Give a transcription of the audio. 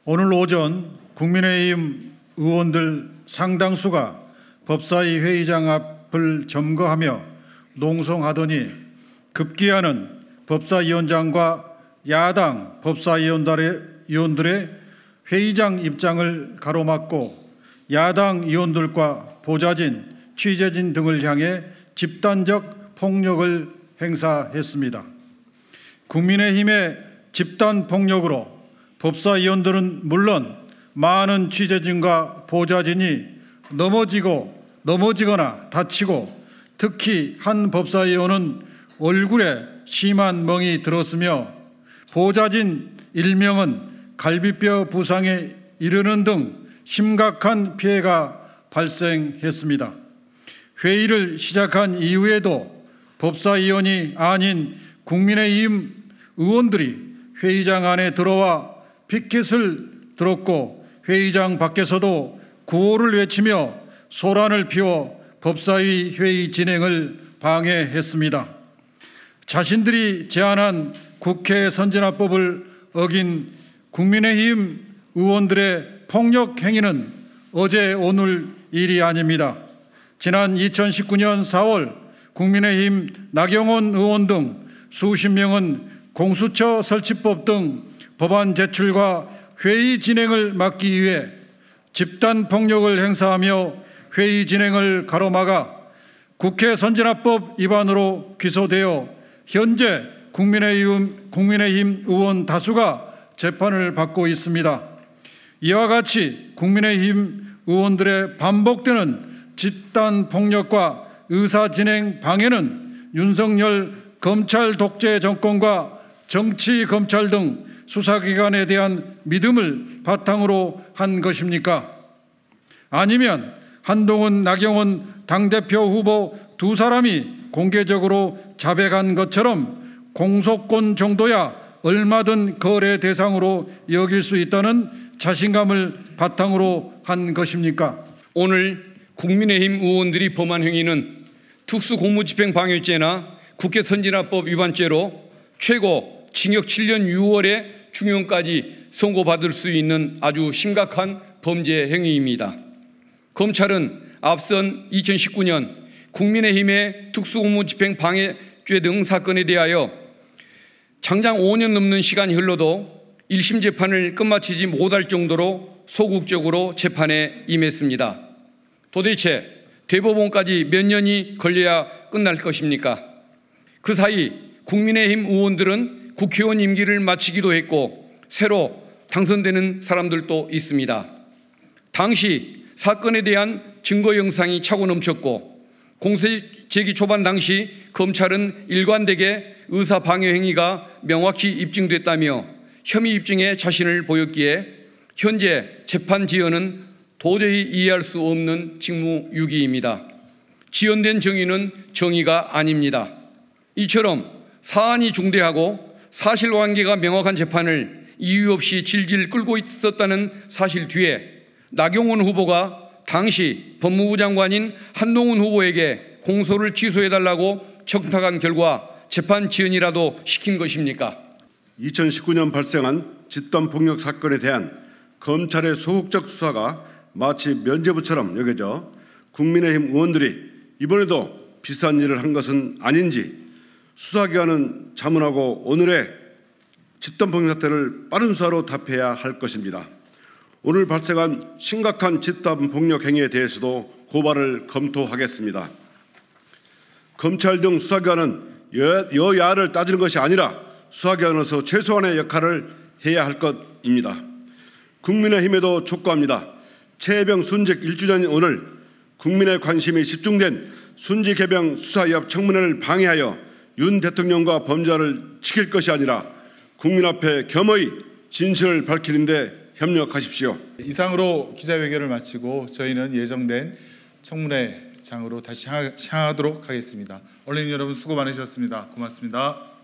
오늘 오전 국민의힘 의원들 상당수가 법사위 회의장 앞을 점거하며 농성하더니 급기야는 법사위원장과 야당 법사위원들의 회의장 입장을 가로막고 야당 의원들과 보좌진, 취재진 등을 향해 집단적 폭력을 행사했습니다. 국민의힘의 집단 폭력으로 법사위원들은 물론 많은 취재진과 보좌진이 넘어지거나 다치고 특히 한 법사위원은 얼굴에 심한 멍이 들었으며 보좌진 1명은 갈비뼈 부상에 이르는 등 심각한 피해가 발생했습니다. 회의를 시작한 이후에도 법사위원이 아닌 국민의힘 의원들이 회의장 안에 들어와 피켓을 들었고 회의장 밖에서도 구호를 외치며 소란을 피워 법사위 회의 진행을 방해했습니다. 자신들이 제안한 국회 선진화법을 어긴 국민의힘 의원들의 폭력 행위는 어제 오늘 일이 아닙니다. 지난 2019년 4월 국민의힘 나경원 의원 등 수십 명은 공수처 설치법 등 법안 제출과 회의 진행을 막기 위해 집단 폭력을 행사하며 회의 진행을 가로막아 국회 선진화법 위반으로 기소되어 현재 국민의힘 의원 다수가 재판을 받고 있습니다. 이와 같이 국민의힘 의원들의 반복되는 집단 폭력과 의사진행 방해는 윤석열 검찰 독재 정권과 정치 검찰 등 수사기관에 대한 믿음을 바탕으로 한 것입니까? 아니면 한동훈, 나경원 당대표 후보 두 사람이 공개적으로 자백한 것처럼 공소권 정도야 얼마든 거래 대상으로 여길 수 있다는 자신감을 바탕으로 한 것입니까? 오늘 국민의힘 의원들이 범한 행위는 특수공무집행 방해죄나 국회 선진화법 위반죄로 최고 징역 7년 6월에 중형까지 선고받을 수 있는 아주 심각한 범죄 행위입니다. 검찰은 앞선 2019년 국민의힘의 특수공무집행 방해죄 등 사건에 대하여 장장 5년 넘는 시간이 흘러도 1심 재판을 끝마치지 못할 정도로 소극적으로 재판에 임했습니다. 도대체 대법원까지 몇 년이 걸려야 끝날 것입니까? 그 사이 국민의힘 의원들은 국회의원 임기를 마치기도 했고 새로 당선되는 사람들도 있습니다. 당시 사건에 대한 증거 영상이 차고 넘쳤고 공소 제기 초반 당시 검찰은 일관되게 의사 방해 행위가 명확히 입증됐다며 혐의 입증에 자신을 보였기에 현재 재판 지연은 도저히 이해할 수 없는 직무유기입니다. 지연된 정의는 정의가 아닙니다. 이처럼 사안이 중대하고 사실관계가 명확한 재판을 이유 없이 질질 끌고 있었다는 사실 뒤에 나경원 후보가 당시 법무부 장관인 한동훈 후보에게 공소를 취소해달라고 청탁한 결과 재판 지연이라도 시킨 것입니까? 2019년 발생한 집단폭력 사건에 대한 검찰의 소극적 수사가 마치 면죄부처럼 여겨져 국민의힘 의원들이 이번에도 비슷한 일을 한 것은 아닌지 수사기관은 자문하고 오늘의 집단폭력 사태를 빠른 수사로 답해야 할 것입니다. 오늘 발생한 심각한 집단폭력 행위에 대해서도 고발을 검토하겠습니다. 검찰 등 수사기관은 여야를 따지는 것이 아니라 수사기관으로서 최소한의 역할을 해야 할 것입니다. 국민의힘에도 촉구합니다. 최혜병 순직 1주년인 오늘 국민의 관심이 집중된 순직해병 수사협 청문회를 방해하여 윤 대통령과 범죄자를 지킬 것이 아니라 국민 앞에 겸허히 진실을 밝히는 데 협력하십시오. 이상으로 기자회견을 마치고 저희는 예정된 청문회장으로 다시 향하도록 하겠습니다. 언론인 여러분 수고 많으셨습니다. 고맙습니다.